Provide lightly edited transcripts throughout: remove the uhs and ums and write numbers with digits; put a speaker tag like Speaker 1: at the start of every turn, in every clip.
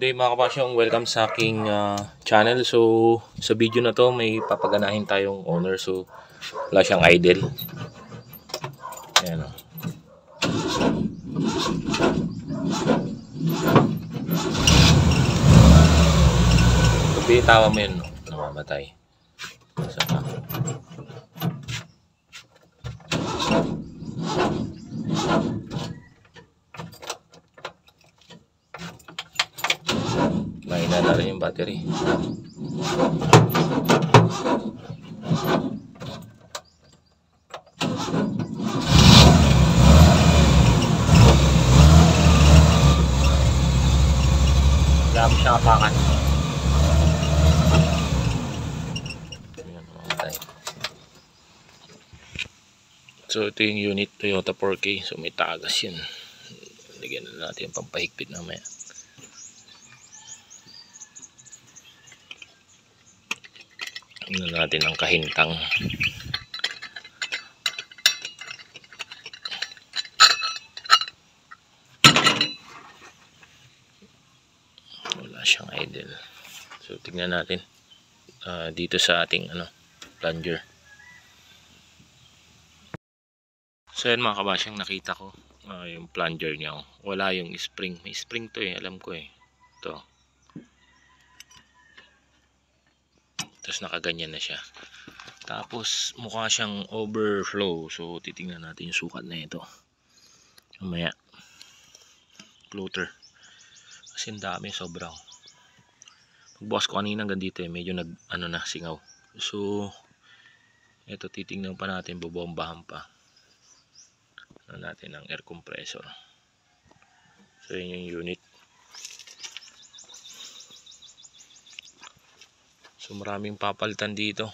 Speaker 1: Day mga kapasyong, welcome sa aking channel. So sa video na to may papaganahin tayong owner. So wala siyang idle. Ayan o. Tawa mo yun, no? Namamatay. Saka mahina na rin yung battery. Wala mo siyang apakan. So ito yung unit Toyota 4K. So may tagas yun. Lagyan na natin yung pampahigpit namaya. Tingnan natin ang kahintang. Wala siyang idle. So tingnan natin dito sa ating plunger. So yan mga kabasyang, nakita ko yung plunger niya. Wala yung spring. May spring to alam ko Ito. Tapos nakaganyan na siya. Tapos mukha siyang overflow. So titingnan natin yung sukat na ito. Mamaya. Floater. Kasi dami, sobrang. Pagbukas ko kanina hanggang dito medyo na singaw. So ito titingnan pa natin, bobombahan pa natin ang air compressor. So yun yung unit. So maraming papalitan dito.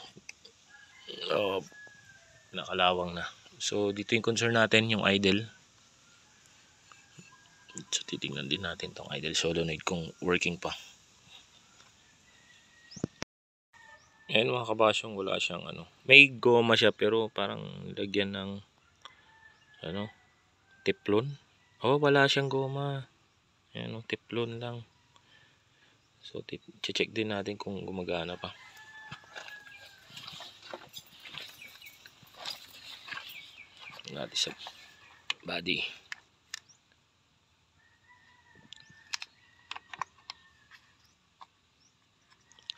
Speaker 1: Nakalawang na. So dito yung concern natin, yung idle. So titingnan din natin tong idle solenoid kung working pa. Ayan mga kabasyong, wala siyang may goma siya pero parang lagyan ng teflon. Wala siyang goma. Ayan, teflon lang. So check din natin kung gumagana pa. Natin sa body.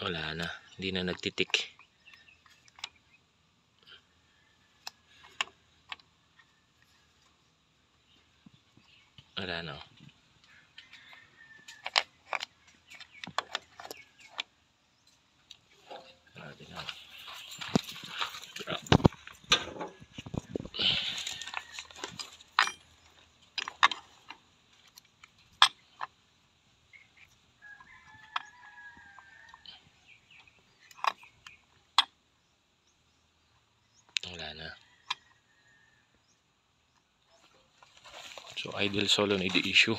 Speaker 1: Wala na, hindi na nagtitik. Wala na. Wala na. So idle solenoid issue.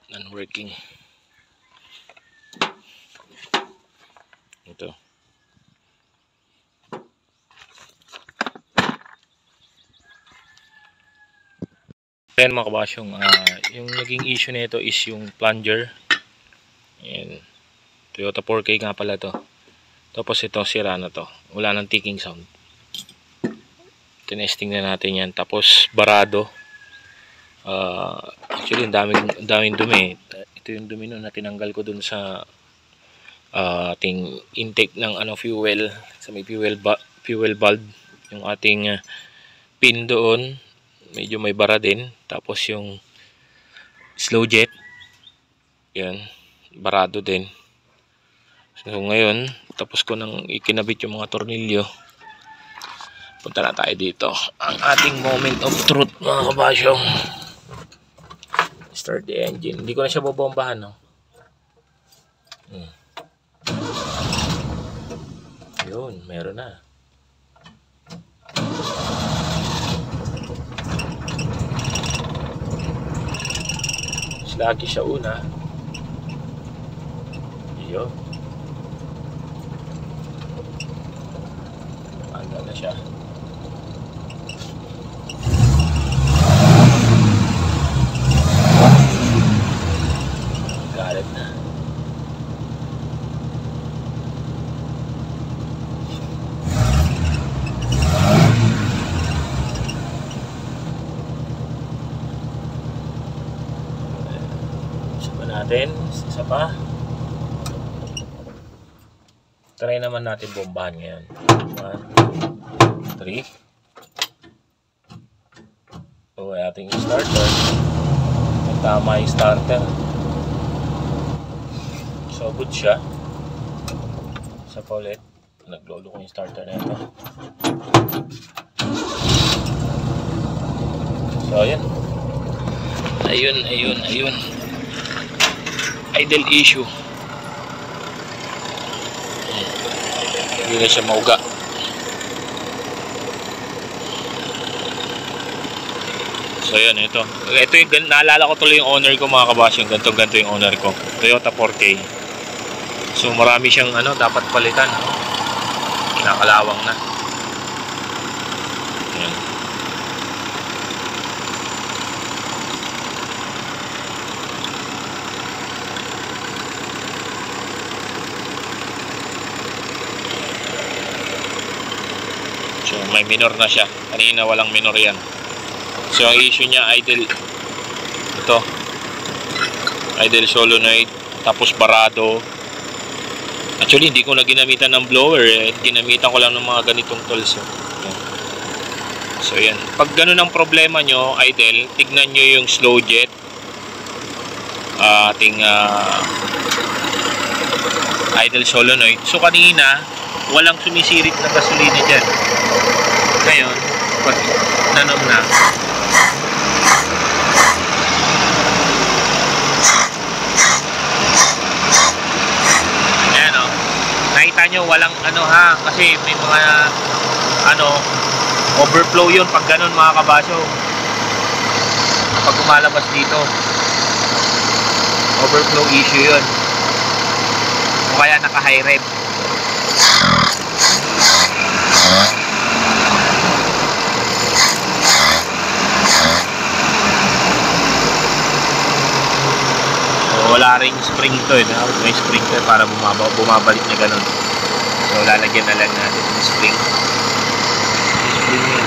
Speaker 1: Non-working. Ito. Ayan mga kabasyong, yung naging issue nito is yung plunger. Ayan. Toyota 4K nga pala to. Tapos ito, sira na to. Wala nang ticking sound. Tinesting na natin yan. Tapos barado. Actually daming dumi. Ito yung dumi na tinanggal ko dun sa ating intake ng fuel, sa may fuel valve. Yung ating pin doon medyo may bara din. Tapos yung slow jet, yan, barado din. So ngayon tapos ko nang ikinabit yung mga tornilyo, punta na tayo dito. Ang ating moment of truth mga kabasyong. Start the engine. Hindi ko na siya bobombahan, no? Yun, meron na. Lagi siya una. Yun. Ano na siya. natin. Isa pa. Try naman natin bombahan ngayon. 1, 3. So, ating starter. Tama yung starter. So, good siya. Isa pa ulit. Naglolo ko yung starter na ito. So, ayan. Ayun. Idle issue. Hindi na siya mauga. So yun, ito yung naalala ko tuloy yung owner ko mga kabasyong. Ganto yung owner ko, Toyota 4K. So marami siyang dapat palitan. Kinakalawang na. Ayan. So may minor na siya. Kanina walang minor yan. So ang issue niya idle idle solenoid, tapos barado. Actually hindi ko na ginamitan ng blower ginamitan ko lang ng mga ganitong tools. So yan, pag ganun ang problema nyo idle, tignan nyo yung slow jet ating idle solenoid. So kanina walang sumisirit na gasolina dyan. Ngayon pag nanom na, nakita nyo walang kasi may mga overflow yun pag ganun mga kabasyo. Pag umalabas dito overflow issue yun, o kaya naka high rev. Wala rin spring ito may spring ito para bumabalik na ganun. So lalagyan na lang natin yung spring. Spring yun.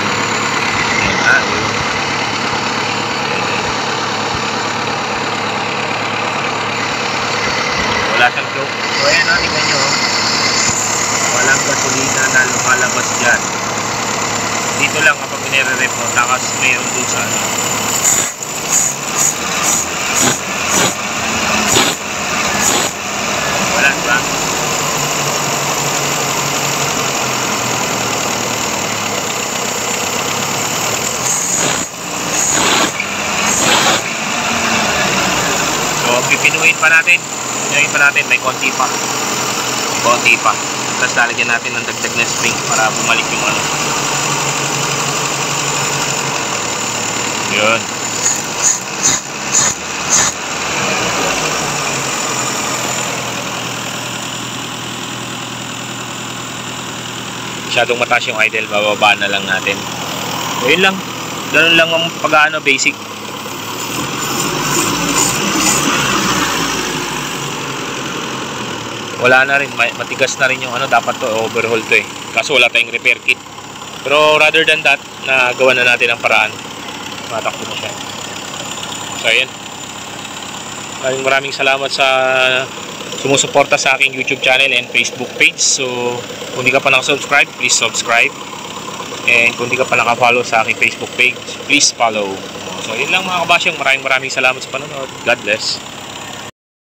Speaker 1: Ayan, yun. Wala siyang flow. So ayan tingnan nyo, walang gasolina na lumalabas dyan. Dito lang kapag nire-rep mo, takas mayroon dun sa wala ba? So pipinuhin pa natin. May konti pa. Tapos lalagyan natin ng dagdag na spring para bumalik yung yun. Masyadong mataas yung idle, bababa na lang natin. So yun lang. Ganun lang ang basic. Wala na rin, matigas na rin yung dapat to overhaul to kaso wala tayong repair kit. Pero rather than that, nagawa na natin ang paraan. Matakbo na siya. So ayan, maraming salamat sa sumusuporta sa aking YouTube channel and Facebook page. So kung di ka pa nakasubscribe, please subscribe. And kung di ka pa nakafollow sa aking Facebook page, please follow. So yun lang mga kabasyong, maraming salamat sa panonood. God bless.